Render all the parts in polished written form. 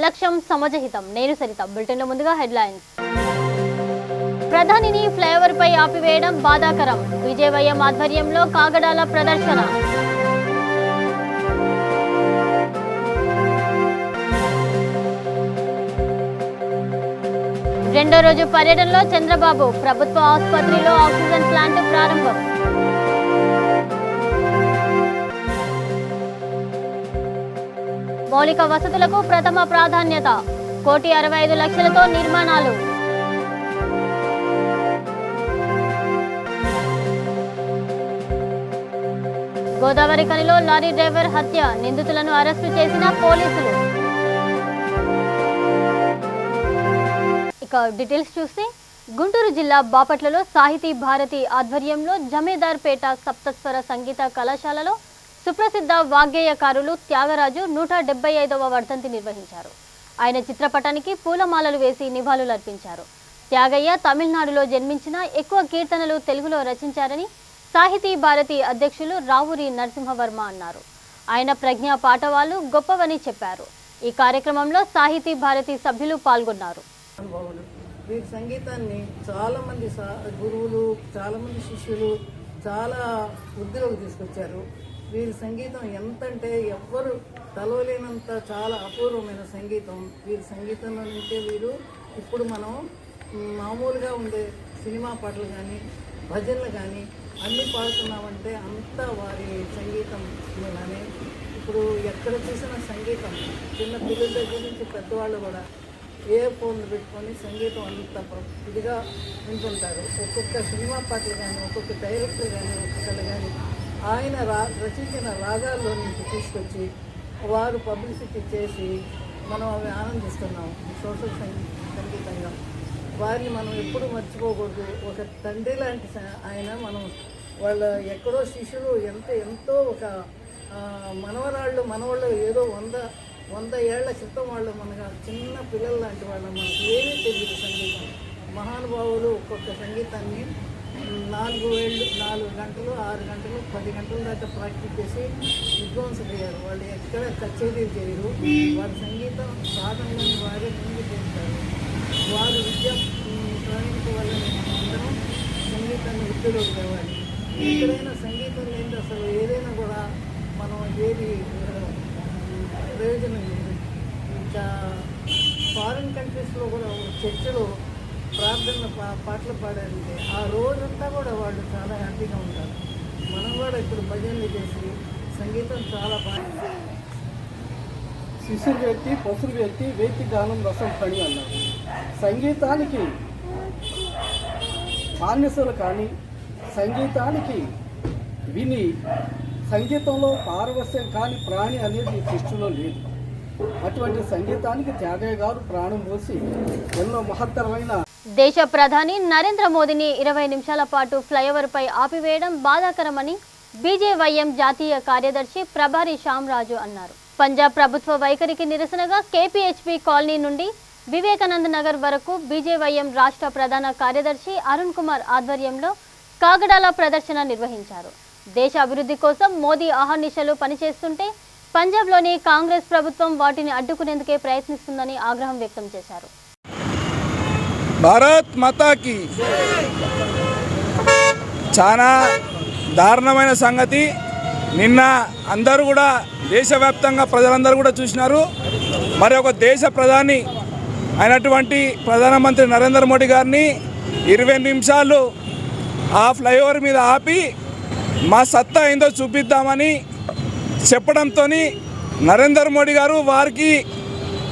లక్ష్యం సమాజహితం. నేను సరిత. బులెటిన్లో ముందుగా హెడ్లైన్స్. ప్రధానిని ఫ్లైఓవర్ పై ఆపివేయడం బాధాకరం. విజయవయ్యం ఆధ్వర్యంలో కాగడాల ప్రదర్శన. రెండో రోజు పర్యటనలో చంద్రబాబు. ప్రభుత్వ ఆసుపత్రిలో ఆక్సిజన్ ప్లాంట్ ప్రారంభం. మౌలిక వసతులకు ప్రథమ ప్రాధాన్యత. 1,65,00,000తో నిర్మాణాలు. గోదావరి ఖనిలో లారీ డ్రైవర్ హత్య. నిందితులను అరెస్టు చేసిన పోలీసులు. ఇక డీటెయిల్స్ చూస్తే, గుంటూరు జిల్లా బాపట్లలో సాహితీ భారతి ఆధ్వర్యంలో జమేదార్పేట సప్తస్వర సంగీత కళాశాలలో సుప్రసిద్ధ వాగ్గేయకారులు త్యాగరాజు 175వ వర్ధంతి నిర్వహించారు. ఆయన చిత్రపటానికి పూలమాలలు వేసి నివాళులర్పించారు. త్యాగయ్య తమిళనాడులో జన్మించిన ఎక్కువ కీర్తనలు తెలుగులో రచించారని సాహితీ భారతి అధ్యక్షులు రావూరి నరసింహవర్మ అన్నారు. ఆయన ప్రజ్ఞా పాఠవాలు గొప్పవని చెప్పారు. ఈ కార్యక్రమంలో సాహితీ భారతి సభ్యులు పాల్గొన్నారు. వీరి సంగీతాన్ని చాలామంది గురువులు, చాలామంది శిష్యులు చాలా వృద్ధిలోకి తీసుకొచ్చారు. వీరి సంగీతం ఎంతంటే ఎవ్వరు తలవలేనంత చాలా అపూర్వమైన సంగీతం. వీరి సంగీతంలో నుంచే వీరు ఇప్పుడు మనం మామూలుగా ఉండే సినిమా పాటలు కానీ భజనలు కానీ అన్నీ పాడుతున్నామంటే అంతా వారి సంగీతం మీదనే. ఇప్పుడు ఎక్కడ చూసిన సంగీతం, చిన్న పిల్లల దగ్గర నుంచి పెద్దవాళ్ళు కూడా ఏ ఫోన్లు పెట్టుకొని సంగీతం అంత ఇదిగా వింటుంటారు. ఒక్కొక్క సినిమా పాటలు కానీ, ఒక్కొక్క డైరెక్టర్ కానీ, ఒక్కొక్కరు కానీ ఆయన రచించిన రాగాల్లో నుంచి తీసుకొచ్చి వారు పబ్లిసిటీ చేసి మనం అవి ఆనందిస్తున్నాం. సోషల్ సంగీతంగా వారిని మనం ఎప్పుడు మర్చిపోకూడదు. ఒక తండ్రి లాంటి ఆయన. మనం వాళ్ళ ఎక్కడో శిష్యులు ఎంతో ఒక మనవరాళ్ళు ఏదో 100 ఏళ్ల క్రితం వాళ్ళు మనకు చిన్న పిల్లలు లాంటి వాళ్ళు. మనకు ఏమీ తెలియదు సంగీతం. మహానుభావులు ఒక్కొక్క సంగీతాన్ని 4 గంటలు 6 గంటలు 10 గంటల దాకా ప్రాక్టీస్ చేసి విద్వాంసులయ్యారు. వాళ్ళు ఎక్కడ కచేరీలు చేయరు. వారి సంగీతం సాధనలను వారే ముందు చేస్తారు. వారు విద్య ప్రాణించ వల్ల అందరం సంగీతాన్ని వృద్ధిలోకి తేవాలి. ఎక్కడైనా సంగీతం లేని అసలు ఏదైనా కూడా మనం ఏది ప్రయోజనం లేదు. ఇంకా ఫారిన్ కంట్రీస్లో కూడా చర్చలో ప్రార్థనలు పాటలు పాడారంటే ఆ రోజంతా కూడా వాళ్ళు చాలా హ్యాపీగా ఉంటారు. మనం కూడా ఇప్పుడు భజనలు చేసి సంగీతం చాలా బాగా. శిశురు వ్యక్తి పసురు వ్యక్తి వేతి గానం రసం పని అన్నారు. సంగీతానికి బానిసలు కానీ సంగీతానికి విని సంగీతంలో పారవస్యం కాని ప్రాణి అనేది సృష్టిలో లేదు. అటువంటి సంగీతానికి త్యాగయ్య గారు ప్రాణం పోసి ఎన్నో మహత్తరమైన. దేశ ప్రధాని నరేంద్ర మోదీని 20 నిమిషాల పాటు ఫ్లైఓవర్ పై ఆపివేయడం బాధాకరమని బీజేవైఎం జాతీయ కార్యదర్శి ప్రభారి శ్యామరాజు అన్నారు. పంజాబ్ ప్రభుత్వ వైఖరికి నిరసనగా కేపీహెచ్పీ కాలనీ నుండి వివేకానంద నగర్ వరకు బీజేవైఎం రాష్ట్ర ప్రధాన కార్యదర్శి అరుణ్ కుమార్ ఆధ్వర్యంలో కాగడాల ప్రదర్శన నిర్వహించారు. దేశ అభివృద్ధి కోసం మోదీ అహర్నిశలు పనిచేస్తుంటే పంజాబ్లోని కాంగ్రెస్ ప్రభుత్వం వాటిని అడ్డుకునేందుకే ప్రయత్నిస్తుందని ఆగ్రహం వ్యక్తం చేశారు. భారత్ మాతాకి చాలా దారుణమైన సంగతి. నిన్న అందరూ కూడా దేశవ్యాప్తంగా ప్రజలందరూ కూడా చూసినారు. మరి ఒక దేశ ప్రధాని అయినటువంటి ప్రధానమంత్రి నరేంద్ర మోడీ గారిని 20 నిమిషాలు ఆ ఫ్లైఓవర్ మీద ఆపి మా సత్తా ఏందో చూపిద్దామని చెప్పడంతో నరేంద్ర మోడీ గారు వారికి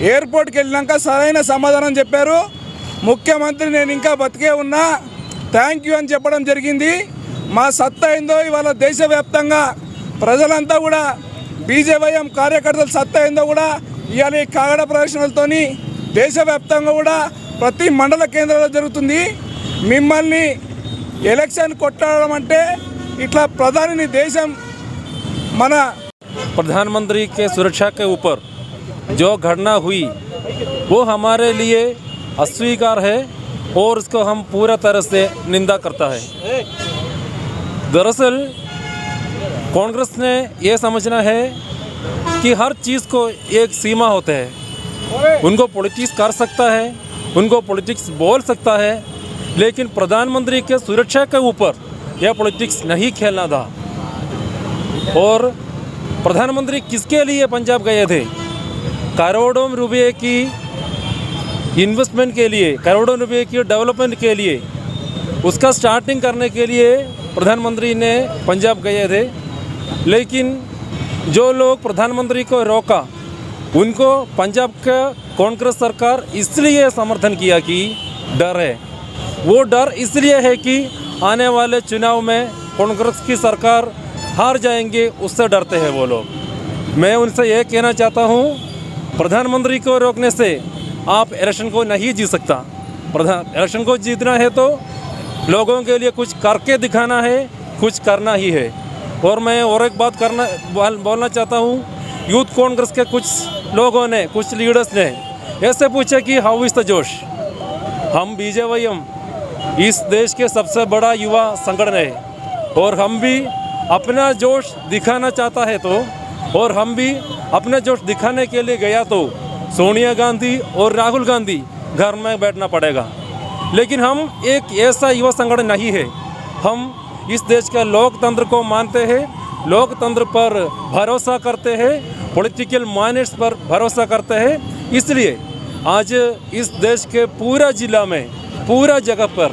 ఎయిర్పోర్ట్కి వెళ్ళినాక సరైన సమాధానం చెప్పారు. ముఖ్యమంత్రి నేను ఇంకా బతికే ఉన్నా, థ్యాంక్ యూ అని చెప్పడం జరిగింది. మా సత్తా ఏందో ఇవాళ దేశవ్యాప్తంగా ప్రజలంతా కూడా బీజేవైఎం కార్యకర్తల సత్తా ఏందో కూడా ఇవాళ ఈ కాగడ ప్రదర్శనలతో దేశవ్యాప్తంగా కూడా ప్రతి మండల కేంద్రాల్లో జరుగుతుంది. మిమ్మల్ని ఎలక్షన్ కొట్టడం అంటే इतना प्रधानी देशम मना प्रधानमंत्री के सुरक्षा के ऊपर जो घटना हुई वो हमारे लिए अस्वीकार है और इसको हम पूरा तरह से निंदा करता है। दरअसल कांग्रेस ने ये समझना है कि हर चीज़ को एक सीमा होता है उनको पॉलिटिक्स कर सकता है, उनको पॉलिटिक्स बोल सकता है, लेकिन प्रधानमंत्री के सुरक्षा के ऊपर यह पॉलिटिक्स नहीं खेलना था। और प्रधानमंत्री किसके लिए पंजाब गए थे? करोड़ों रुपए की इन्वेस्टमेंट के लिए, करोड़ों रुपए की डेवलपमेंट के लिए, उसका स्टार्टिंग करने के लिए प्रधानमंत्री ने पंजाब गए थे। लेकिन जो लोग प्रधानमंत्री को रोका, उनको पंजाब का कांग्रेस सरकार इसलिए समर्थन किया कि डर है। वो डर इसलिए है कि आने वाले चुनाव में कांग्रेस की सरकार हार जाएंगे, उससे डरते हैं वो लोग। मैं उनसे ये कहना चाहता हूँ, प्रधानमंत्री को रोकने से आप इलेक्शन को नहीं जीत सकता। इलेक्शन को जीतना है तो लोगों के लिए कुछ करके दिखाना है, कुछ करना ही है। और मैं और एक बात बोलना चाहता हूँ, यूथ कांग्रेस के कुछ लोगों ने, कुछ लीडर्स ने ऐसे पूछा कि हाउ इज़ द जोश। हम बीजेपीएम इस देश के सबसे बड़ा युवा संगठन है और हम भी अपना जोश दिखाना चाहता है तो, और हम भी अपना जोश दिखाने के लिए गया तो सोनिया गांधी और राहुल गांधी घर में बैठना पड़ेगा। लेकिन हम एक ऐसा युवा संगठन नहीं है। हम इस देश के लोकतंत्र को मानते हैं, लोकतंत्र पर भरोसा करते हैं, पॉलिटिकल माइंड्स पर भरोसा करते हैं। इसलिए आज इस देश के पूरा जिला में, पूरा जगह पर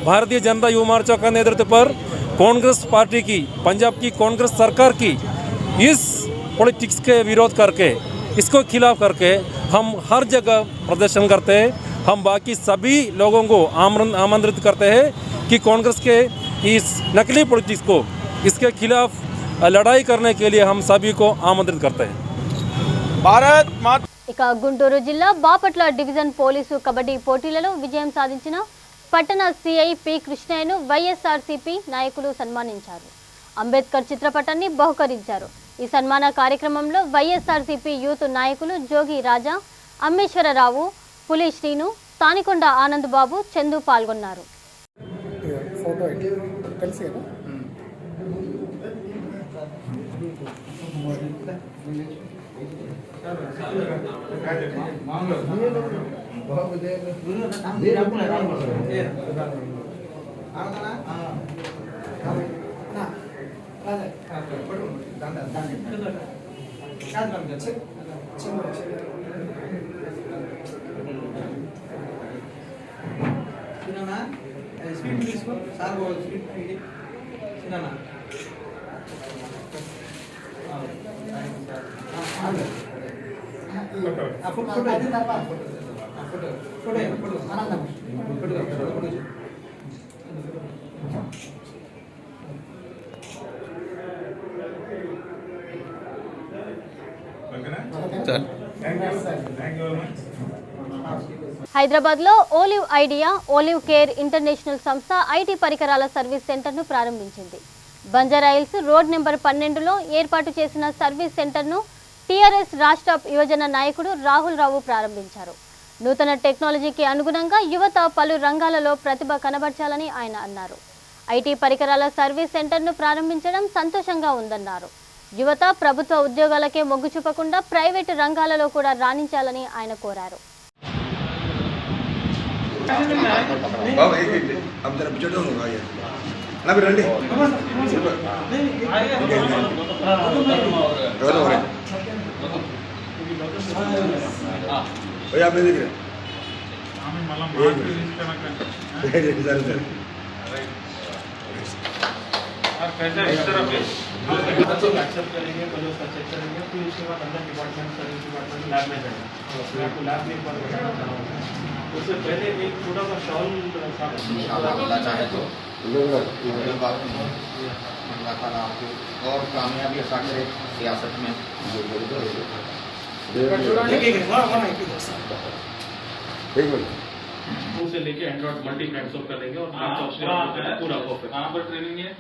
भारतीय जनता युवा मोर्चा का नेतृत्व पर कांग्रेस पार्टी की, पंजाब की कांग्रेस सरकार की इस पॉलिटिक्स के विरोध करके, इसको खिलाफ करके हम हर जगह प्रदर्शन करते हैं। हम बाकी सभी लोगों को आमंत्रित करते हैं कि कांग्रेस के इस नकली पॉलिटिक्स को, इसके खिलाफ लड़ाई करने के लिए हम सभी को आमंत्रित करते हैं। भारत माता। ఇక గుంటూరు జిల్లా బాపట్ల డివిజన్ పోలీసు కబడ్డీ పోటీలలో విజయం సాధించిన పట్టణ సిఐ పి కృష్ణయ్యను వైఎస్ఆర్సీపీ నాయకులు సన్మానించారు. అంబేద్కర్ చిత్రపటాన్ని బహుకరించారు. ఈ సన్మాన కార్యక్రమంలో వైఎస్ఆర్సీపీ యూత్ నాయకులు జోగి రాజా, అమ్మేశ్వరరావు, పులి శ్రీను, తానికొండ ఆనంద్ బాబు, చందు పాల్గొన్నారు. स्वीट తీసుకో సార్ బోల్ స్వీట్ ఫీడ్ సినానా ఆ ఫోటో అది తప్ప ఫోటో ఫోటో ఆనందం ఫోటో హైదరాబాద్లో olive idea, olive care international సంస్థ ఐటీ పరికరాల సర్వీస్ సెంటర్ను ప్రారంభించింది. బంజారాహిల్స్ రోడ్ నెంబర్ 12లో ఏర్పాటు చేసిన సర్వీస్ సెంటర్ను టీఆర్ఎస్ రాష్ట్ర యువజన నాయకుడు రాహుల్ రావు ప్రారంభించారు. నూతన టెక్నాలజీకి అనుగుణంగా యువత పలు రంగాలలో ప్రతిభ కనబర్చాలని ఆయన అన్నారు. ఐటీ పరికరాల సర్వీస్ సెంటర్ను ప్రారంభించడం సంతోషంగా ఉందన్నారు. యువత ప్రభుత్వ ఉద్యోగాలకే మొగ్గు చూపకుండా ప్రైవేటు రంగాలలో కూడా రాణించాలని ఆయన కోరారు. एक्सेप्ट करेंगे, पहले उसका चेक करेंगे, फिर उसके बाद अंदर डिपार्टमेंट, सर्विस डिपार्टमेंट लैब में जाएगा. मैं आपको लैब में एक बार बताना चाहूँगा. उससे पहले एक छोटा सा शॉल चाहे तो अल्लाह ताला आपको और कामयाबी अता करे सियासत में. से लेके एंड्रॉइड मल्टी प्लेटफॉर्म कर लेंगे और पूरा परफेक्ट. कहाँ पर ट्रेनिंग है?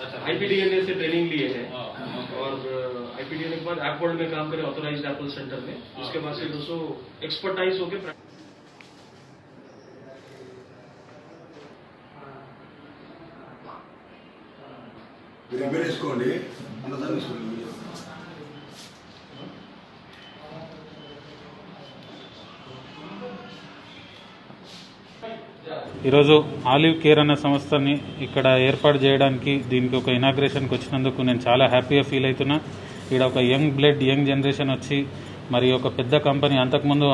अच्छा, आईपीडीएनए से ट्रेनिंग लिए हैं और आईपीडीएनए के बाद ऐप वर्ल्ड में काम करें ऑथराइज्ड एप्पल सेंटर में. उसके बाद से दोस्तों एक्सपर्टाइज होके వేసుకోండి ఈరోజు ఆలివ్ కేర్ అనే సంస్థని ఇక్కడ ఏర్పాటు చేయడానికి దీనికి ఒక ఇనాగ్రేషన్కి వచ్చినందుకు నేను చాలా హ్యాపీగా ఫీల్ అవుతున్నా. ఇక్కడ ఒక యంగ్ బ్లడ్ యంగ్ జనరేషన్ వచ్చి మరి ఒక పెద్ద కంపెనీ అంతకుముందు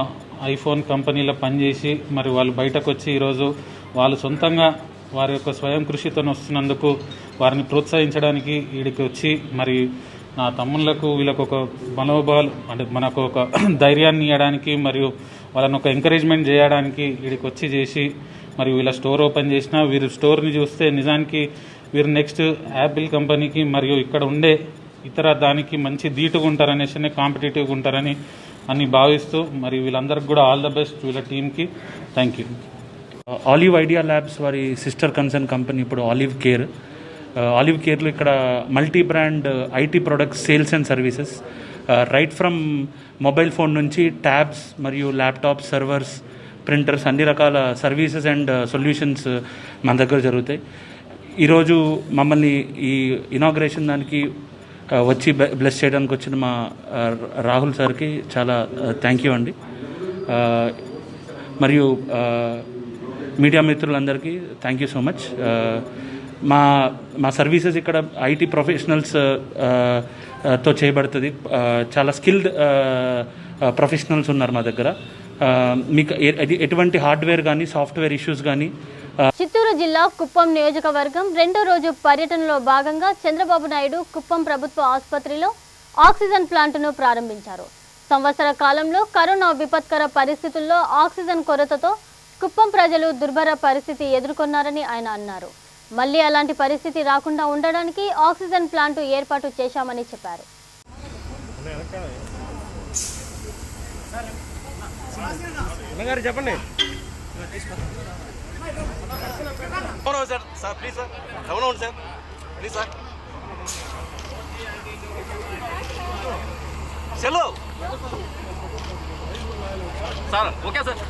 ఐఫోన్ కంపెనీలో పనిచేసి మరి వాళ్ళు బయటకు వచ్చి ఈరోజు వాళ్ళు సొంతంగా వారి యొక్క స్వయం కృషితో వస్తున్నందుకు వారిని ప్రోత్సహించడానికి వీడికి వచ్చి మరి నా తమ్ముళ్లకు వీళ్ళకు ఒక మనోబలం అంటే మనకు ఒక ధైర్యాన్ని ఇవ్వడానికి మరియు వాళ్ళని ఒక ఎంకరేజ్మెంట్ చేయడానికి వీడికి వచ్చి చేసి మరి వీళ్ళ స్టోర్ ఓపెన్ చేసిన వీరి స్టోర్ని చూస్తే నిజానికి వీరు నెక్స్ట్ యాపిల్ కంపెనీకి మరియు ఇక్కడ ఉండే ఇతర దానికి మంచి ధీటుగా ఉంటారనేసి కాంపిటేటివ్గా ఉంటారని అని భావిస్తూ మరి వీళ్ళందరికీ కూడా ఆల్ ద బెస్ట్ వీళ్ళ టీంకి. Thank you. Olive idea labs వారి సిస్టర్ కన్సర్న్ కంపెనీ ఇప్పుడు ఆలివ్ కేర్. ఆలివ్ కేర్లో ఇక్కడ multi brand IT products sales and services right from mobile phone నుంచి ట్యాబ్స్ మరియు ల్యాప్టాప్స్ సర్వర్స్ ప్రింటర్స్ అన్ని రకాల సర్వీసెస్ అండ్ సొల్యూషన్స్ మన దగ్గర జరుగుతాయి. ఈరోజు మమ్మల్ని ఈ ఇనాగ్రేషన్ దానికి వచ్చి బ్లెస్ చేయడానికి వచ్చిన మా రాహుల్ సార్కి చాలా థ్యాంక్ యూ అండి. మరియు మీడియా మిత్రులందరికీ థ్యాంక్ యూ సో మచ్. మా సర్వీసెస్ ఇక్కడ ఐటీ ప్రొఫెషనల్స్ తో చేయబడుతుంది. చాలా స్కిల్డ్ ప్రొఫెషనల్స్ ఉన్నారు మా దగ్గర. మీకు ఎటువంటి హార్డ్వేర్ కానీ సాఫ్ట్వేర్ ఇష్యూస్ కానీ. చిత్తూరు జిల్లా కుప్పం నియోజకవర్గం రెండో రోజు పర్యటనలో భాగంగా చంద్రబాబు నాయుడు కుప్పం ప్రభుత్వ ఆసుపత్రిలో ఆక్సిజన్ ప్లాంటును ప్రారంభించారు. సంవత్సర కాలంలో కరోనా విపత్కర పరిస్థితుల్లో ఆక్సిజన్ కొరతతో కుప్పం ప్రజలు దుర్భర పరిస్థితి ఎదుర్కొన్నారని ఆయన అన్నారు. మళ్లీ అలాంటి పరిస్థితి రాకుండా ఉండడానికి ఆక్సిజన్ ప్లాంట్ ఏర్పాటు చేశామని చెప్పారు. చెప్పండి సార్ ప్లీజ్ సార్ అవును సార్ ప్లీజ్ సార్ చలో సార్ ఓకే సార్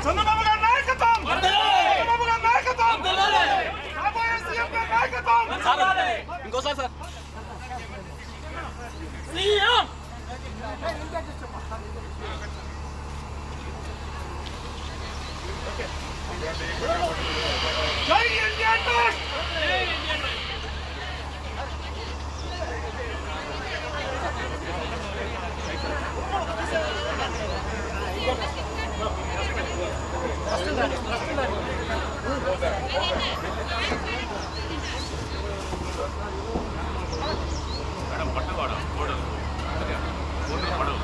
చంద్రబాబు గారి నాయకత్వం చంద్రబాబు గారి నాయకత్వం రాబోయే సీఎం గారి నాయకత్వం సార్ ఇంకోసారి సార్ సీఎం జై ఇండియా టోస్ట్ జై ఇండియా మేడం పట్టువాడ ఓడలు ఓడలు పడవ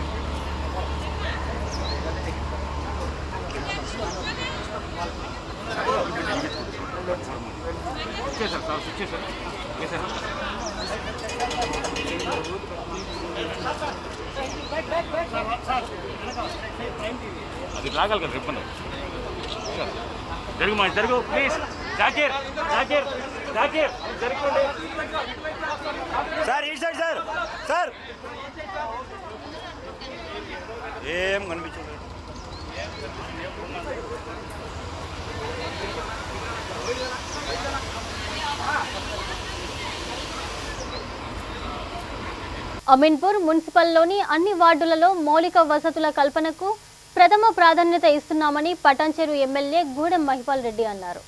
చేశారు సార్ చేశారు చేశారు అది రాగలి కదా చెప్పండి జరుగు మా జరుగు ప్లీజ్ జాకీర్ జాకీర్ జాకీర్ జరుగుకోండి సార్ ఈ సైడ్ సార్ సార్ ఏం కనిపించదు అమీన్పూర్ మున్సిపల్లోని అన్ని వార్డులలో మౌలిక వసతుల కల్పనకు ప్రథమ ప్రాధాన్యత ఇస్తున్నామని పటాన్చెరు ఎమ్మెల్యే గూడెం మహిపాల్ రెడ్డి అన్నారు.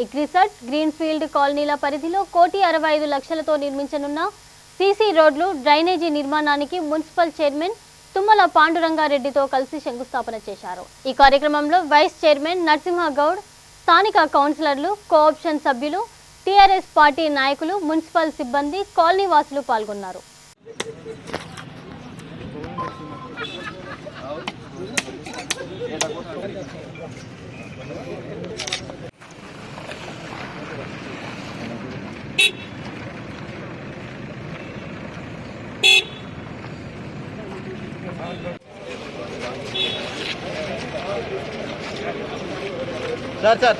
ఇక్రిసట్ గ్రీన్ఫీల్డ్ కాలనీల పరిధిలో 1,65,00,000తో నిర్మించనున్న సీసీ రోడ్లు డ్రైనేజీ నిర్మాణానికి మున్సిపల్ చైర్మన్ తుమ్మల పాండురంగారెడ్డితో కలిసి శంకుస్థాపన చేశారు. ఈ కార్యక్రమంలో వైస్ చైర్మన్ నరసింహగౌడ్, స్థానిక కౌన్సిలర్లు, కోఆప్షన్ సభ్యులు, టీఆర్ఎస్ పార్టీ నాయకులు, మున్సిపల్ సిబ్బంది, కాలనీ వాసులు పాల్గొన్నారు. సార్ సార్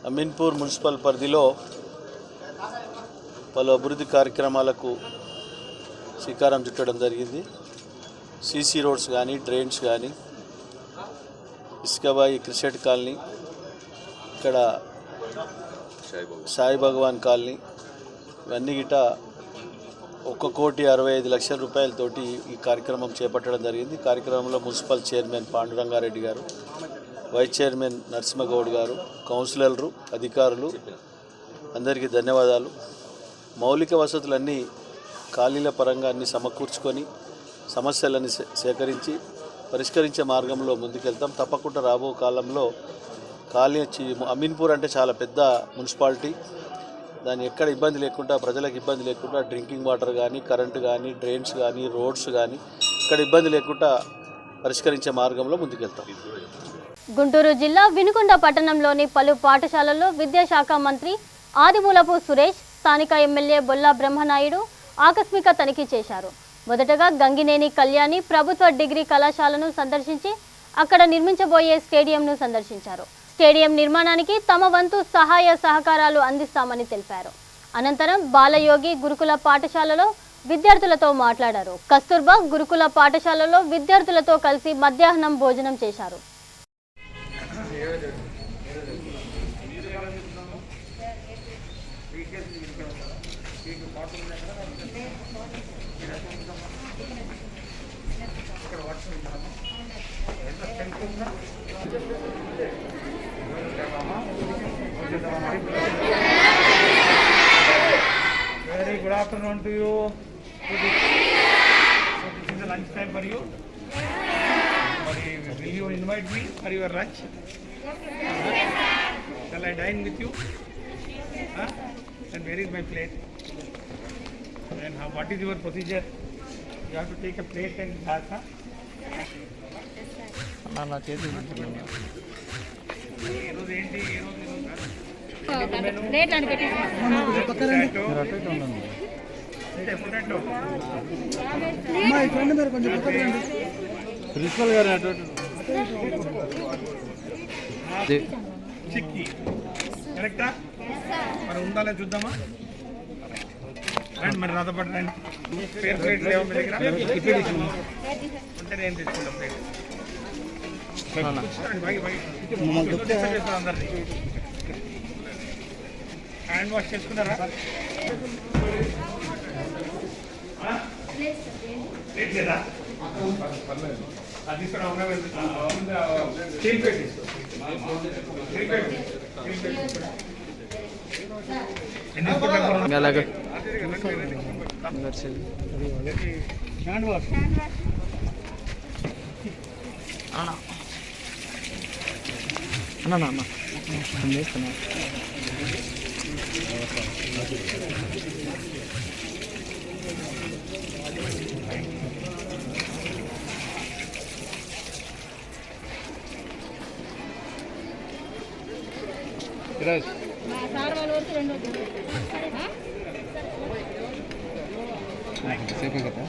అమీన్పూర్ మున్సిపల్ పరిధిలో పలు అభివృద్ధి కార్యక్రమాలకు శ్రీకారం చుట్టడం జరిగింది. సీసీ రోడ్స్ కానీ, డ్రైన్స్ కానీ, ఇసుకబాయి క్రిసెట్ కాలనీ, ఇక్కడ సాయి భగవాన్ కాలనీ ఇవన్నీ గిట 1,65,00,000 రూపాయలతోటి ఈ కార్యక్రమం చేపట్టడం జరిగింది. కార్యక్రమంలో మున్సిపల్ చైర్మన్ పాండురంగారెడ్డి గారు, వైస్ చైర్మన్ నరసింహగౌడ్ గారు, కౌన్సిలర్లు, అధికారులు అందరికీ ధన్యవాదాలు. మౌలిక వసతులన్నీ ఖాళీల పరంగా అన్ని సమకూర్చుకొని సమస్యలన్నీ సేకరించి పరిష్కరించే మార్గంలో ముందుకెళ్తాం. తప్పకుండా రాబో కాలంలో అమీన్పూర్ అంటే చాలా పెద్ద మున్సిపాలిటీ. దాన్ని ఎక్కడ ఇబ్బంది లేకుండా, ప్రజలకు ఇబ్బంది లేకుండా డ్రింకింగ్ వాటర్ కానీ, కరెంటు కానీ, డ్రైన్స్ కానీ, రోడ్స్ కానీ ఇక్కడ ఇబ్బంది లేకుండా పరిష్కరించే మార్గంలో ముందుకెళ్తాం. గుంటూరు జిల్లా వినుకొండ పట్టణంలోని పలు పాఠశాలల్లో విద్యాశాఖ మంత్రి ఆదిమూలపు సురేష్, స్థానిక ఎమ్మెల్యే బొల్లా బ్రహ్మనాయుడు ఆకస్మిక తనిఖీ చేశారు. మొదటగా గంగినేని కళ్యాణి ప్రభుత్వ డిగ్రీ కళాశాలను సందర్శించి అక్కడ నిర్మించబోయే స్టేడియంను సందర్శించారు. స్టేడియం నిర్మాణానికి తమ వంతు సహాయ సహకారాలు అందిస్తామని తెలిపారు. అనంతరం బాలయోగి గురుకుల పాఠశాలలో విద్యార్థులతో మాట్లాడారు. కస్తూర్బా గురుకుల పాఠశాలలో విద్యార్థులతో కలిసి మధ్యాహ్నం భోజనం చేశారు. Very good afternoon to you. So this is the lunch time for you. Will you invite me for your lunch? Shall I dine with you? And where is my plate? And what is your procedure? You have to take a plate and glass. Principal గారు చిక్కీ కరెక్టా? మరి ఉండాలని చూద్దామా? రండి మరి నాతో పాటు రండి. పేరు ప్లేట్ లేవా మీ దగ్గర? ఉంటే నేను తీసుకుంటా ప్లేట్. అందరినీ హ్యాండ్ వాష్ చేసుకున్నారా? లేదా అది ఇక్కడ అలాగే హ్యాండ్ వాష్ అన్న చేస్తున్నా. సేపే కదా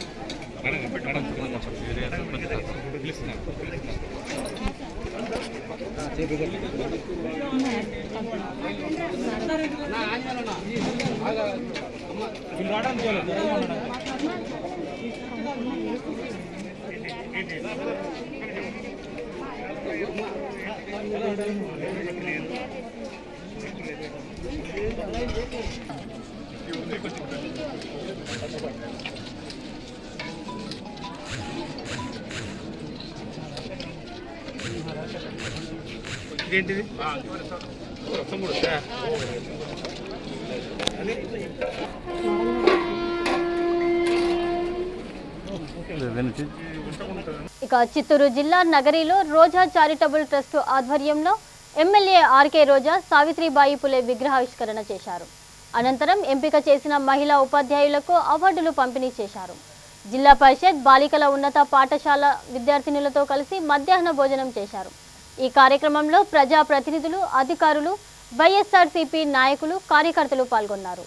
ఏంటిది? ఇక చిత్తూరు జిల్లా నగరిలో రోజా చారిటబుల్ ట్రస్ట్ ఆధ్వర్యంలో ఎమ్మెల్యే ఆర్కే రోజా సావిత్రిబాయి పులే విగ్రహావిష్కరణ చేశారు. అనంతరం ఎంపిక చేసిన మహిళా ఉపాధ్యాయులకు అవార్డులు పంపిణీ చేశారు. జిల్లా పరిషత్ బాలికల ఉన్నత పాఠశాల విద్యార్థినులతో కలిసి మధ్యాహ్న భోజనం చేశారు. ఈ కార్యక్రమంలో ప్రజాప్రతినిధులు, అధికారులు, వైఎస్ఆర్సీపీ నాయకులు, కార్యకర్తలు పాల్గొన్నారు.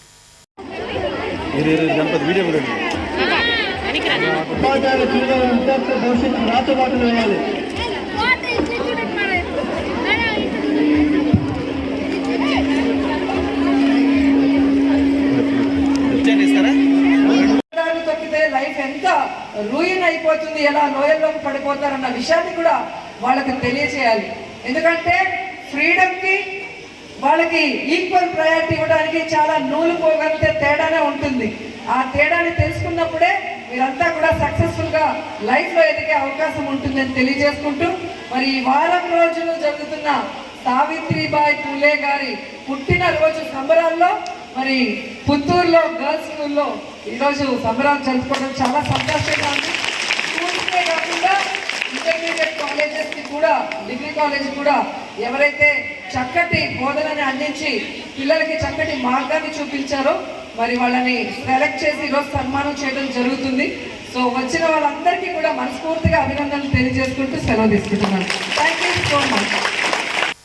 లైఫ్ ఎంత రూయిన్ అయిపోతుంది, ఎలా లోయల్లోకి పడిపోతారన్న విషయాన్ని కూడా వాళ్ళకి తెలియజేయాలి. ఎందుకంటే ఫ్రీడమ్కి వాళ్ళకి ఈక్వల్ ప్రయారిటీ ఇవ్వడానికి చాలా నూలు పోగలితే తేడానే ఉంటుంది. ఆ తేడాని తెలుసుకున్నప్పుడే మీరంతా కూడా సక్సెస్ఫుల్ గా లైఫ్ లో ఎదిగే అవకాశం ఉంటుందని తెలియజేసుకుంటూ, మరి ఈ వారం రోజులు జరుగుతున్న సావిత్రిబాయి పూలే గారి పుట్టినరోజు సంబరాల్లో మరి పుత్తూరులో గర్ల్స్ స్కూల్లో ఈరోజు సంబరాలు జరుపుకోవడం చాలా సంతోషంగా ఉంది. స్కూల్స్కే కాకుండా ఇంటర్మీడియట్ కాలేజెస్కి కూడా, డిగ్రీ కాలేజ్ కూడా ఎవరైతే చక్కటి బోధనని అందించి పిల్లలకి చక్కటి మార్గాన్ని చూపించారో మరి వాళ్ళని సెలెక్ట్ చేసి ఈరోజు సన్మానం చేయడం జరుగుతుంది. సో వచ్చిన వాళ్ళందరికీ కూడా మనస్ఫూర్తిగా అభినందనలు తెలియజేసుకుంటూ సెలవు తీసుకుంటున్నాను. Thank you so much.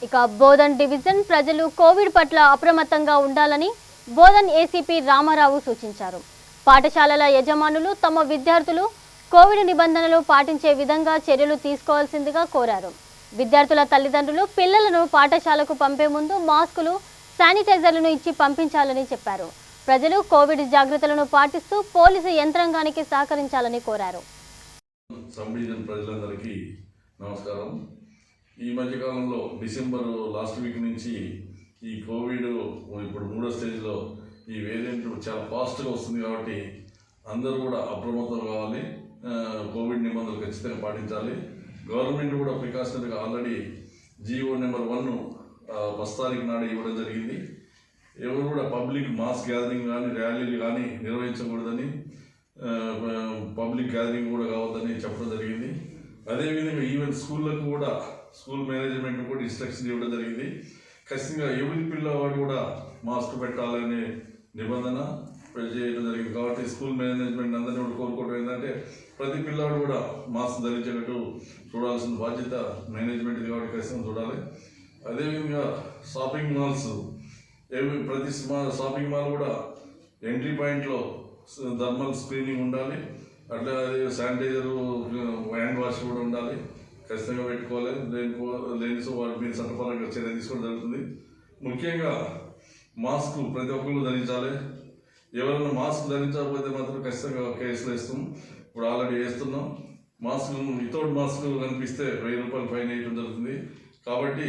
ఇక బోధన్ డివిజన్ ప్రజలు కోవిడ్ పట్ల అప్రమత్తంగా ఉండాలని బోధన్ ఏసీపీ రామారావు సూచించారు. పాఠశాలల యజమానులు తమ విద్యార్థులు కోవిడ్ నిబంధనలు పాటించే విధంగా చర్యలు తీసుకోవాల్సిందిగా కోరారు. విద్యార్థుల తల్లిదండ్రులు పిల్లలను పాఠశాలకు పంపే ముందు మాస్కులు, శానిటైజర్లను ఇచ్చి పంపించాలని చెప్పారు. ప్రజలు కోవిడ్ జాగ్రత్తలను పాటిస్తూ పోలీసు యంత్రాంగానికి సహకరించాలని కోరారు. సబ్ డివిజన్ ప్రజలందరికీ నమస్కారం. ఈ మధ్యకాలంలో డిసెంబర్ లాస్ట్ వీక్ నుంచి ఈ కోవిడ్ ఇప్పుడు 3వ స్టేజ్లో ఈ వేరియంట్ చాలా ఫాస్ట్గా వస్తుంది కాబట్టి అందరూ కూడా అప్రమత్తం కావాలి. కోవిడ్ నిబంధనలు ఖచ్చితంగా పాటించాలి. గవర్నమెంట్ కూడా ప్రికాషనరీగా ఆల్రెడీ జీవో నెంబర్ 1 1 తారీఖు నాడు ఇవ్వడం జరిగింది. ఎవరు కూడా పబ్లిక్ మాస్ గ్యాదరింగ్ కానీ ర్యాలీలు కానీ నిర్వహించకూడదని, పబ్లిక్ గ్యాదరింగ్ కూడా కావద్దని చెప్పడం జరిగింది. అదేవిధంగా ఈవెన్ స్కూళ్ళకు కూడా స్కూల్ మేనేజ్మెంట్ కూడా ఇన్స్ట్రక్షన్ ఇవ్వడం జరిగింది. ఖచ్చితంగా ఎవరి పిల్లవాడు కూడా మాస్క్ పెట్టాలనే నిబంధన చేయడం జరిగింది. కాబట్టి స్కూల్ మేనేజ్మెంట్ అందరినీ కూడా కోరుకోవడం ఏంటంటే ప్రతి పిల్లవాడు కూడా మాస్క్ ధరించేటట్టు చూడాల్సిన బాధ్యత మేనేజ్మెంట్ కాబట్టి ఖచ్చితంగా చూడాలి. అదేవిధంగా షాపింగ్ మాల్స్, ప్రతి షాపింగ్ మాల్ కూడా ఎంట్రీ పాయింట్లో థర్మల్ స్క్రీనింగ్ ఉండాలి. అట్లా శానిటైజరు, హ్యాండ్ వాష్ కూడా ఉండాలి. ఖచ్చితంగా పెట్టుకోవాలి. లేని వాటి మీద చట్టపరంగా చర్య తీసుకోవడం జరుగుతుంది. ముఖ్యంగా మాస్క్ ప్రతి ఒక్కరు ధరించాలి. ఎవరైనా మాస్క్ ధరించకపోతే మాత్రం ఖచ్చితంగా కేసులు వేస్తాం. ఇప్పుడు ఆల్రెడీ వేస్తున్నాం. మాస్క్ వితౌట్ మాస్క్ కనిపిస్తే 1000 రూపాయలు ఫైన్ వేయడం జరుగుతుంది. కాబట్టి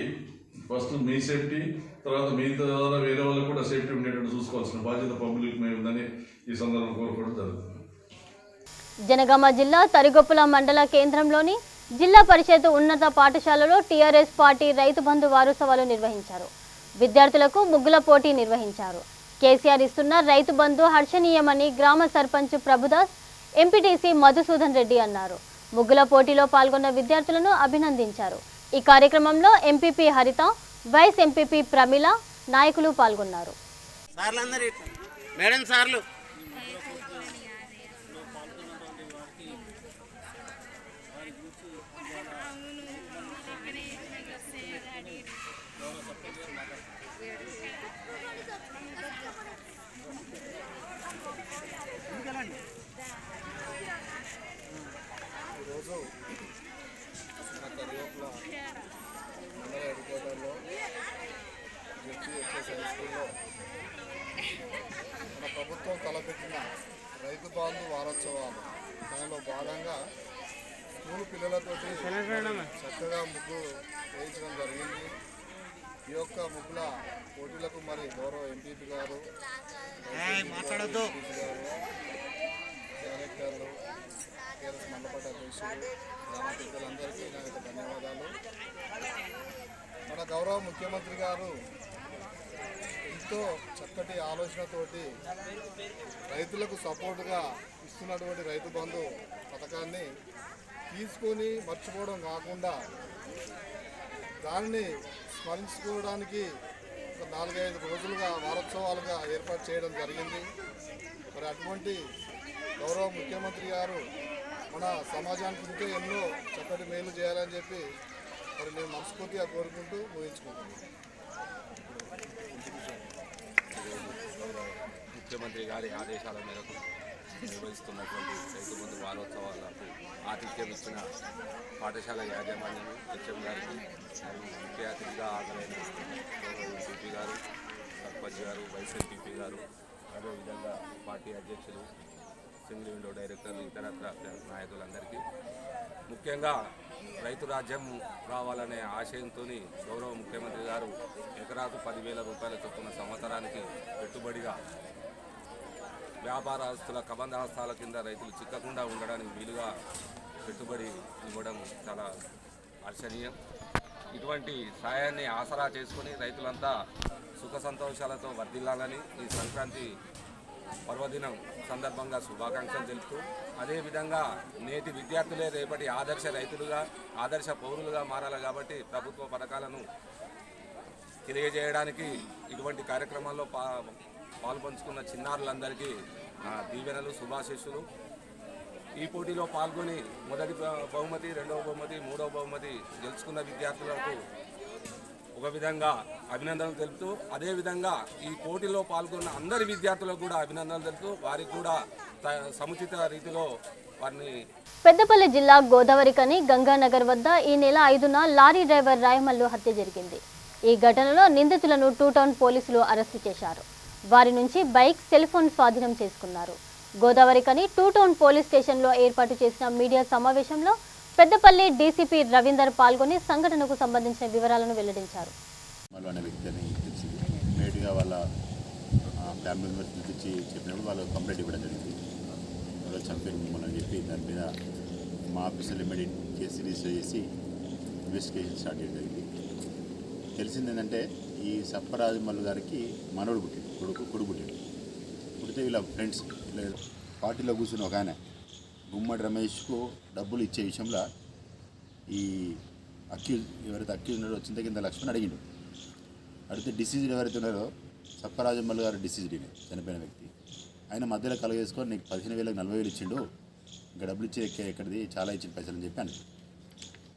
ఫస్ట్ మీ సేఫ్టీ, తర్వాత మీ ద్వారా వేరే వాళ్ళకు కూడా సేఫ్టీ ఉండేటట్టు చూసుకోవాల్సిన బాధ్యత పబ్లిక్ మీద ఉందని ఈ సందర్భంగా కోరుకోవడం జరుగుతుంది. జనగామ జిల్లా తరిగొప్పుల మండల కేంద్రంలోని జిల్లా పరిషత్ ఉన్నత పాఠశాలలో టీఆర్ఎస్ పార్టీ రైతు బంధు వారోత్సవాలు నిర్వహించారు. విద్యార్థులకు ముగ్గుల పోటీ నిర్వహించారు. కేసీఆర్ ఇస్తున్న రైతు బంధు హర్షణీయమని గ్రామ సర్పంచ్ ప్రభుదాస్, ఎంపీటీసీ మధుసూదన్ రెడ్డి అన్నారు. ముగ్గుల పోటీలో పాల్గొన్న విద్యార్థులను అభినందించారు. ఈ కార్యక్రమంలో ఎంపీపీ హరిత, వైస్ ఎంపీపీ ప్రమిళ, నాయకులు పాల్గొన్నారు. ఈరోజు మన కరివేపుల మండల హెడ్ క్వార్టర్లో జెడ్పీహెచ్ఎస్ హై స్కూల్లో మన ప్రభుత్వం తలపెట్టిన రైతు బంధు వారోత్సవాలు దానిలో భాగంగా స్కూల్ పిల్లలతోటి చక్కగా ముగ్గు వేయించడం జరిగింది. ఈ యొక్క ముగ్గుల పోటీలకు మరి గౌరవ ఎంపీపీ గారు, డైరెక్టర్లు, టీఆర్ఎస్ మండపట్ట అధ్యక్షులు, గ్రామ పెద్దలందరికీ నా యొక్క ధన్యవాదాలు. మన గౌరవ ముఖ్యమంత్రి గారు ఎంతో చక్కటి ఆలోచనతోటి రైతులకు సపోర్టుగా ఇస్తున్నటువంటి రైతు బంధు పథకాన్ని తీసుకొని మర్చిపోవడం కాకుండా దానిని స్మరించుకోవడానికి ఒక 4-5 రోజులుగా వారోత్సవాలుగా ఏర్పాటు చేయడం జరిగింది. మరి అటువంటి గౌరవ ముఖ్యమంత్రి గారు మన సమాజానికి ఇంకా ఎన్నో చక్కటి మేలు చేయాలని చెప్పి మరి నేను మనస్ఫూర్తిగా కోరుకుంటూ ముగించుకుంటున్నాను. ముఖ్యమంత్రి గారి ఆదేశాల మేరకు నిర్వహిస్తున్నటువంటి రైతు బంధు వారోత్సవాలకు ఆతిథ్యం ఇచ్చిన పాఠశాల యాజమాన్యం, హెచ్ఎం గారికి, ముఖ్య అతిథిగా హాజరైన ఎంపీపీ గారు, సర్పంచ్ గారు, వైస్ ఎంపీపీ గారు, అదేవిధంగా పార్టీ అధ్యక్షులు సింగిల్ విండో డైరెక్టర్లు ఇతరత్ర నాయకులందరికీ, ముఖ్యంగా రైతు రాజ్యం రావాలనే ఆశయంతో గౌరవ ముఖ్యమంత్రి గారు ఎకరాకు 10,000 రూపాయల చొప్పున సంవత్సరానికి పెట్టుబడిగా వ్యాపారస్తుల కబంధ హస్తాల కింద రైతులు చిక్కకుండా ఉండడానికి వీలుగా పెట్టుబడి ఇవ్వడం చాలా హర్షణీయం. ఇటువంటి సాయాన్ని ఆసరా చేసుకుని రైతులంతా సుఖ సంతోషాలతో వర్ధిల్లాలని ఈ సంక్రాంతి పర్వదినం సందర్భంగా శుభాకాంక్షలు తెలుపుతూ, అదేవిధంగా నేటి విద్యార్థులే రేపటి ఆదర్శ రైతులుగా ఆదర్శ పౌరులుగా మారాలి కాబట్టి ప్రభుత్వ పథకాలను తెలియజేయడానికి ఇటువంటి కార్యక్రమాల్లో పాల్పంచుకున్న చిన్నారులందరికీ నా దీవెనలు, శుభాశీస్సులు. ఈ పోటీలో పాల్గొని మొదటి బహుమతి, రెండవ బహుమతి, మూడవ బహుమతి గెలుచుకున్న విద్యార్థులకు ఒక విధంగా అభినందనలు తెలుపుతూ, అదేవిధంగా ఈ పోటీలో పాల్గొన్న అందరి విద్యార్థులకు కూడా అభినందనలు తెలుపుతూ వారికి కూడా సముచిత రీతిలో వారిని. పెద్దపల్లి జిల్లా గోదావరికని గంగానగర్ వద్ద ఈ నెల 5న లారీ డ్రైవర్ రాయమల్లు హత్య జరిగింది. ఈ ఘటనలో నిందితులను 2 టౌన్ పోలీసులు అరెస్టు చేశారు. వారి నుంచి బైక్, సెల్ ఫోన్ స్వాధీనం చేసుకున్నారు. గోదావరికని 2 టౌన్ పోలీస్ స్టేషన్లో ఏర్పాటు చేసిన మీడియా సమావేశంలో పెద్దపల్లి డీసీపీ రవీందర్ పాల్గొని సంఘటనకు సంబంధించిన వివరాలను వెల్లడించారు. వాళ్ళ ఫ్యామిలీ మెంబర్స్ పిలిపించి చెప్పినప్పుడు వాళ్ళు కంప్లైంట్ ఇవ్వడం జరిగింది. వాళ్ళు చంపారు మనం చెప్పి దాని మీద మా ఆఫీసర్లు ఇమీడియట్ కేసు రిజిస్టర్ చేసి ఇన్వెస్టిగేషన్ స్టార్ట్ చేయడం జరిగింది. తెలిసింది ఏంటంటే ఈ సప్పరాజు మల్లు గారికి మనోడు పుట్టింది, కొడుకు పుట్టింది. పుడితే వీళ్ళ ఫ్రెండ్స్ పార్టీలో కూర్చుని ఒక ఆయన గుమ్మడి రమేష్కు డబ్బులు ఇచ్చే విషయంలో ఈ ఎవరైతే అక్యూజ్ ఉన్నారో చింతకింద లక్ష్మణ్ అడిగిండు. అడిగితే డిసీజ్డ్ ఎవరైతే ఉన్నారో సప్పరాజమ్మల్లు గారు డిసీజ్డ్ చనిపోయిన వ్యక్తి, ఆయన మధ్యలో కలగేసుకొని నీకు 15,000 40,000 ఇచ్చిండు, ఇంకా డబ్బులు ఇచ్చే ఎక్కడిది చాలా ఇచ్చిన పైసలు అని చెప్పాను.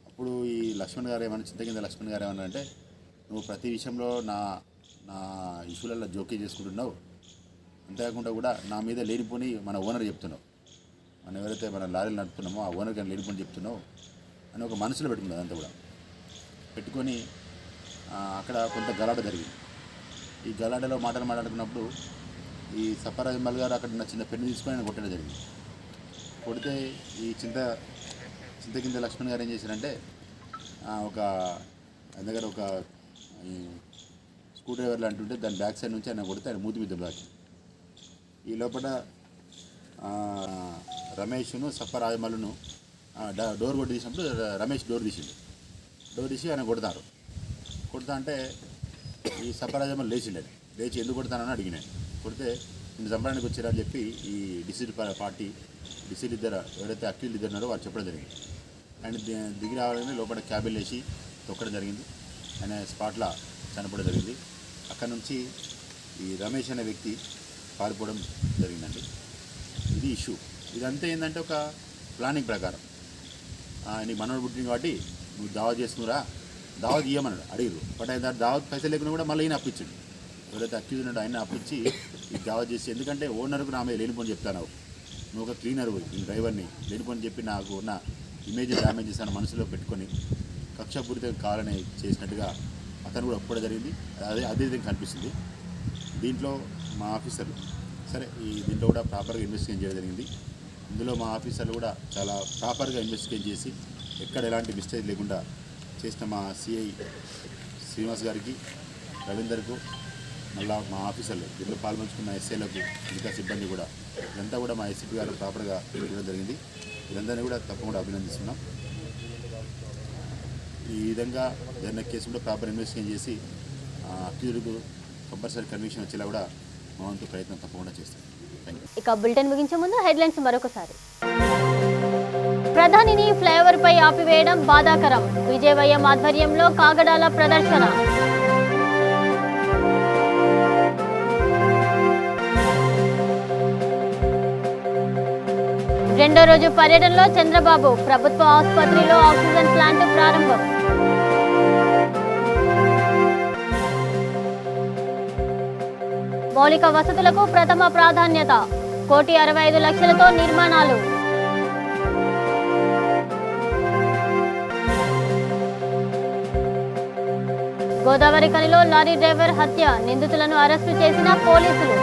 అప్పుడు ఈ లక్ష్మణ్ గారు ఏమన్నా చింతకింద లక్ష్మణ్ గారు ఏమన్నా అంటే, నువ్వు ప్రతి విషయంలో నా ఇష్యూలలో జోక్యం చేసుకుంటున్నావు, అంతేకాకుండా కూడా నా మీద లేనిపోని మన ఓనర్ చెప్తున్నావు, మనం ఎవరైతే మన లారీలు నడుపుతున్నామో ఆ ఓనర్ కానీ లేనిపోని చెప్తున్నావు అని ఒక మనసులో పెట్టుకున్నది. అంతా కూడా పెట్టుకొని అక్కడ కొంత గలాట జరిగింది. ఈ గలాటలో మాట్లాడుకున్నప్పుడు ఈ సప్పరాజమల్ గారు అక్కడ ఉన్న చిన్న పెన్ను తీసుకొని ఆయన కొట్టడం జరిగింది. కొడితే ఈ చింతకింద లక్ష్మణ్ గారు ఏం చేశారంటే ఒక ఆయన దగ్గర ఒక స్క్రూ డ్రైవర్లు అంటుంటే దాని బ్యాక్ సైడ్ నుంచి ఆయన కొడితే ఆయన మూతి మీద బ్లాక్. ఈ లోపల రమేష్ను సప్పరాజమల్లును డోర్ కొట్టి తీసినప్పుడు రమేష్ డోర్ తీసి ఆయన కొడతారు. కొడతా అంటే ఈ సప్పరాజమల్లు లేచి ఎందుకు కొడతానని అడిగినాడు. కొడితే నేను చంపడానికి వచ్చారని చెప్పి ఈ డిసీడ్ పార్టీ ఇద్దరు ఎవరైతే అక్యూజ్లు ఇద్దరు ఉన్నారో వాళ్ళు చెప్పడం జరిగింది. ఆయన దిగి రావాలని లోపల క్యాబిన్ వేసి తొక్కడం జరిగింది. ఆయన స్పాట్లో చనిపోవడం జరిగింది. అక్కడ నుంచి ఈ రమేష్ అనే వ్యక్తి పారిపోవడం జరిగిందండి. ఇది ఇష్యూ. ఇదంతా ఏంటంటే ఒక ప్లానింగ్ ప్రకారం నీకు మనోడు పుట్టింది కాబట్టి నువ్వు దావత్ చేసుకురా, దావత్ ఇవ్వమన్నాడు అడిగారు. బట్ ఆయన దావత్ పైసలు లేకుండా కూడా మళ్ళీ ఈయన అప్పించాడు. ఎవరైతే అక్యూజ్ ఉన్నాడో ఆయన అప్పించి ఈ దావత్ చేసి, ఎందుకంటే ఓనర్కు నా మీద లేనిపోని చెప్తాను, నువ్వు ఒక క్లీనర్ నేను డ్రైవర్ని లేనిపోని చెప్పి నాకు ఉన్న ఇమేజ్ డ్యామేజ్ చేస్తాను మనసులో పెట్టుకొని కక్షపూరితంగా కావాలని చేసినట్టుగా అతను కూడా ఒప్పుకోవడం జరిగింది. అదే విధంగా కనిపిస్తుంది. దీంట్లో మా ఆఫీసర్లు సరే దీంట్లో కూడా ప్రాపర్గా ఇన్వెస్టిగేషన్ చేయడం జరిగింది. ఇందులో మా ఆఫీసర్లు కూడా చాలా ప్రాపర్గా ఇన్వెస్టిగేషన్ చేసి ఎక్కడ ఎలాంటి మిస్టేక్ లేకుండా చేసిన మా సిఐ శ్రీనివాస్ గారికి, రవీందర్కు, మళ్ళీ మా ఆఫీసర్లు దీంట్లో పాల్పంచుకున్న ఎస్ఐలకు, మిగతా సిబ్బంది కూడా ఇదంతా కూడా మా ఎస్సీపీ గారు ప్రాపర్గా చేయడం జరిగింది. వీరందరినీ కూడా తప్పకుండా అభినందిస్తున్నాం. ఈ విధంగా జరిగిన కేసు కూడా ప్రాపర్ ఇన్వెస్టిగేషన్ చేసి అక్యూజ్కు కంపల్సరీ కన్విక్షన్ వచ్చేలా కూడా మా వంతు ప్రయత్నం తప్పకుండా చేస్తాం. ఇక బులెటిన్ ముగించే ముందు హెడ్లైన్స్ మరొకసారి. ప్రధానిని ఫ్లైఓవర్ పై ఆపివేయడం బాధాకరం, విజయవయ్యం ఆధ్వర్యంలో కాగడాల ప్రదర్శన. రెండో రోజు పర్యటనలో చంద్రబాబు, ప్రభుత్వ ఆసుపత్రిలో ఆక్సిజన్ ప్లాంట్ ప్రారంభం. మౌలిక వసతులకు ప్రథమ ప్రాధాన్యత, 1,65,00,000తో నిర్మాణాలు. గోదావరికనిలో లారీ డ్రైవర్ హత్య, నిందితులను అరెస్టు చేసిన పోలీసులు.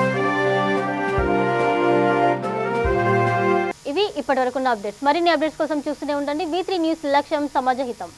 ఇప్పటివరకున్న అప్డేట్స్. మరిన్ని అప్డేట్స్ కోసం చూస్తూనే ఉండండి V3 న్యూస్. లక్ష్యం సమాజ హితం.